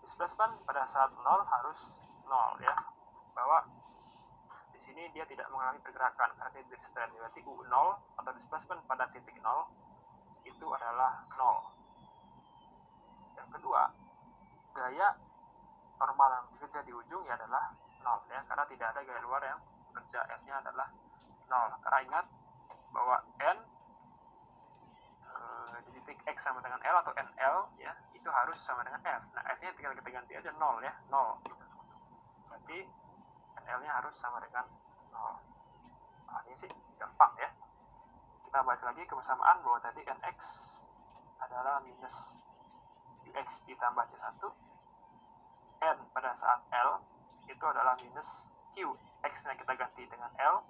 displacement pada saat 0 harus 0 ya, bahwa di sini dia tidak mengalami pergerakan karena dia di strand. Berarti U0 atau displacement pada titik 0 itu adalah 0. Yang kedua, gaya normal yang bekerja di ujungnya adalah 0 ya, karena tidak ada gaya luar yang bekerja, F-nya adalah 0. Karena ingat bahwa N di titik X sama dengan L atau NL ya, itu harus sama dengan F. Nah, F-nya tinggal kita ganti aja 0 ya, 0 gitu. Berarti L-nya harus sama dengan 0. Nah, ini sih gampang ya. Kita balik lagi ke persamaan bahwa tadi nx adalah minus ux ditambah c1, n pada saat L itu adalah minus q, x-nya kita ganti dengan L,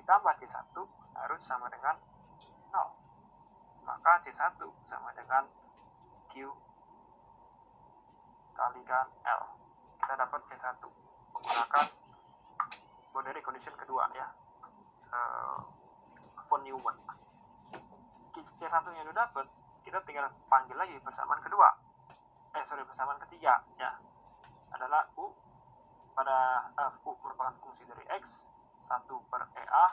ditambah c1 harus sama dengan 0. Maka c1 sama dengan q kalikan L. Kita dapat c1 menggunakan boundary condition kedua ya, von Neumann. C1 nya udah dapat, kita tinggal panggil lagi persamaan kedua, persamaan ketiga ya, adalah u pada u merupakan fungsi dari x 1 per EA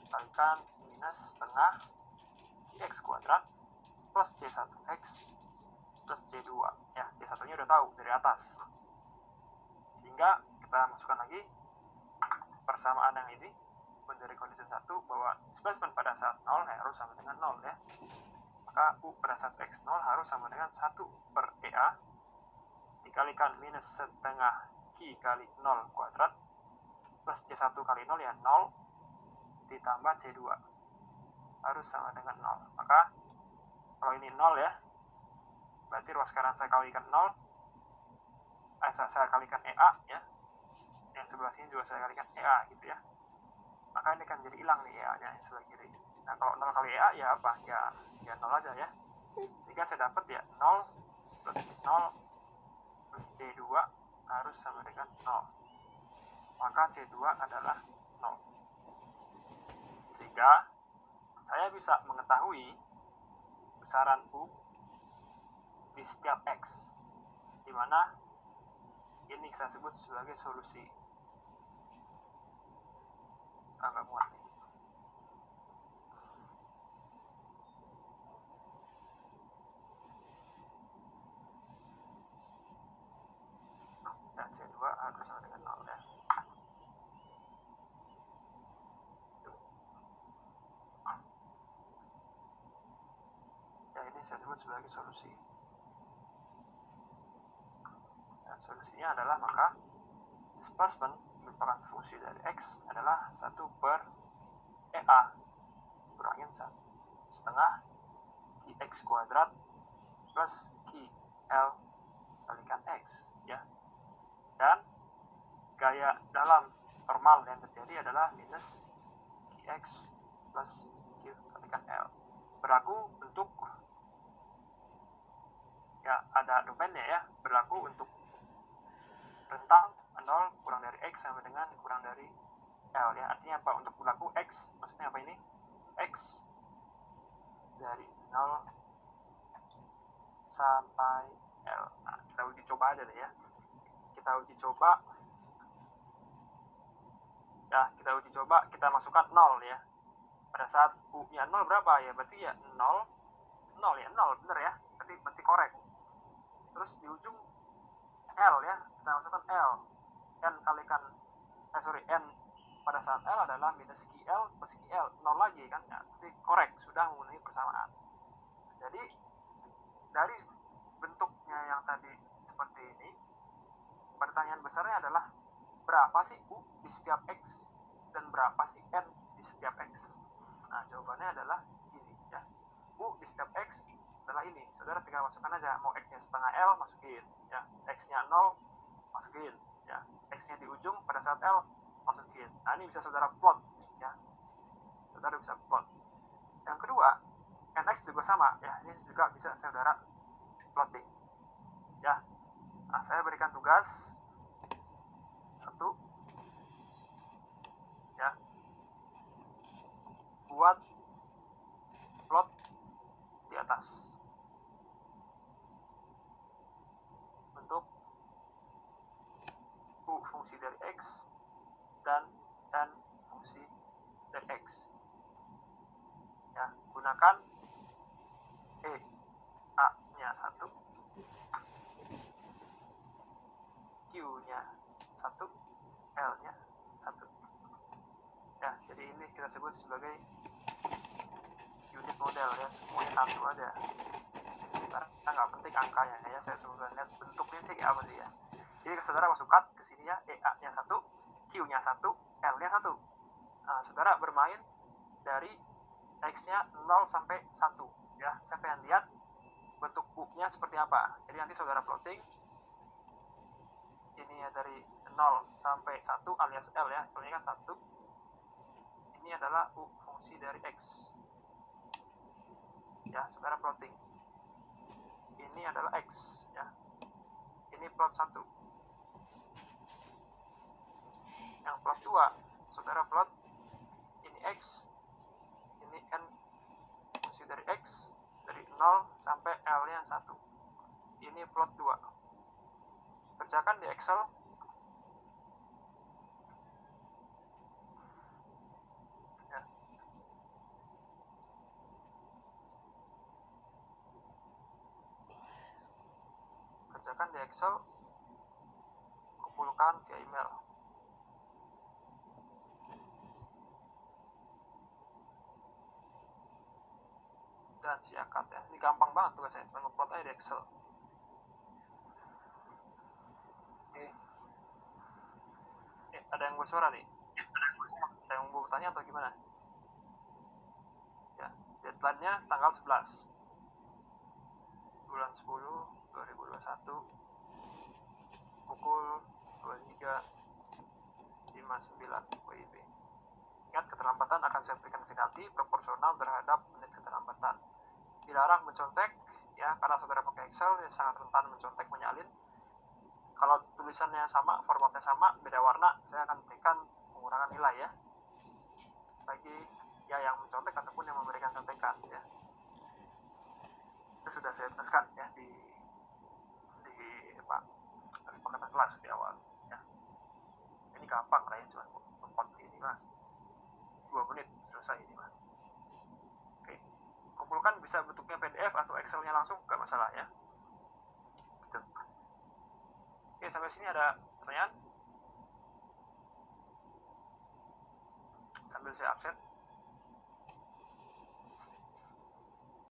kalikan minus setengah x kuadrat plus c1x plus c2 ya. C1 nya udah tahu dari atas, sehingga kita masukkan lagi persamaan yang ini dari condition 1 bahwa displacement pada saat 0 harus sama dengan 0 ya. Maka u pada saat x0 harus sama dengan 1 per EA dikalikan minus setengah q kali 0 kuadrat plus c1 kali 0 ya 0 ditambah c2 harus sama dengan 0. Maka kalau ini 0 ya, berarti ruas kanan saya kalikan 0, saya kalikan EA ya, yang sebelah sini juga saya kalikan EA gitu ya. Maka ini kan jadi hilang nih EA-nya yang sebelah kiri. Nah kalau 0 kali EA ya apa? Ya 0 aja ya. Sehingga saya dapat ya 0 plus 0 plus C2 harus sama dengan 0. Maka C2 adalah 0. Sehingga saya bisa mengetahui besaran U di setiap X, di mana ini saya sebut sebagai solusi. Agak muat nih. Dan C2 harus sama dengan 0 ya. Ya ini saya sebut sebagai solusi. Dan solusinya adalah maka displacement merupakan fungsi dari X adalah 1 per EA kurangin 1 setengah Qx kuadrat plus QL kalikan X ya. Dan gaya dalam normal yang terjadi adalah minus Qx plus Q kalikan L. Berlaku untuk ya ada domainnya ya, berlaku untuk rentang 0 kurang dari X sampai dengan kurang dari L ya. Artinya apa? Untuk berlaku X, maksudnya apa ini? X dari 0 sampai L. Nah, kita uji coba aja deh ya. Kita uji coba. Ya, kita uji coba, kita masukkan 0 ya. Pada saat U-nya 0 berapa ya? Berarti ya 0 ya, 0 bener ya. Berarti korek. Terus di ujung L ya, kita masukkan L. N kalikan N pada saat L adalah minus QL plus QL 0 lagi kan ya, berarti korek, sudah memenuhi persamaan. Jadi dari bentuknya yang tadi seperti ini, pertanyaan besarnya adalah berapa sih U di setiap X dan berapa sih N di setiap X. Nah jawabannya adalah ini ya, U di setiap X adalah ini. Saudara tinggal masukkan aja, mau X nya setengah L masukin ya, X nya 0 masukin ya, X nya di ujung pada saat L masukin. Nah ini bisa saudara plot ya, saudara bisa plot. Yang kedua, NX juga sama ya, ini juga bisa saudara plotting ya. Nah saya berikan tugas 1 ya, buat plot di atas untuk U fungsi dari X dan N fungsi dari X ya, gunakan E A nya 1, Q nya 1, L nya 1 ya. Jadi ini kita sebut sebagai unit model ya, semuanya 1 aja karena nggak penting angkanya ya, saya cuma lihat bentuknya sih apa sih ya. Jadi saudara masukkan ke sini ya, EA nya 1, Q-nya 1, L-nya 1. Nah, saudara bermain dari X-nya 0 sampai 1. Ya, saya pengen lihat bentuk U-nya seperti apa. Jadi nanti saudara plotting. Ini ya dari 0 sampai 1 alias L ya. Ini kan 1. Ini adalah U fungsi dari X. Ya, saudara plotting. Ini adalah X ya. Ini plot 1. Yang plot 2, saudara plot ini X, ini N fungsi dari X dari 0 sampai L-nya 1. Ini plot 2. Kerjakan di Excel. Ya. Kerjakan di Excel, kumpulkan via email. Dan siakat ya. Ini gampang banget tugasnya, cuma ngeplot aja di Excel. Oke. Ada yang bersuara nih? Ada yang mau bertanya atau gimana? Ya, deadline-nya tanggal 11 bulan 10 2021 pukul 23.59 WIB. Ingat, keterlambatan akan saya berikan penalti proporsional terhadap menit keterlambatan. Dilarang mencontek ya, karena saudara pakai Excel ya, sangat rentan mencontek, menyalin. Kalau tulisannya sama, formatnya sama, beda warna, saya akan berikan pengurangan nilai ya, bagi ya yang mencontek ataupun yang memberikan contekan ya. Itu sudah saya jelaskan ya di kesepakatan kelas di awal ya. Ini gampang lah ya, cuma 4 ini mas, 2 menit selesai ini mas. Oke, kumpulkan, bisa bentuknya PDF atau Excelnya langsung, gak masalah ya. Gitu. Oke, sampai sini ada pertanyaan? Sambil saya absen.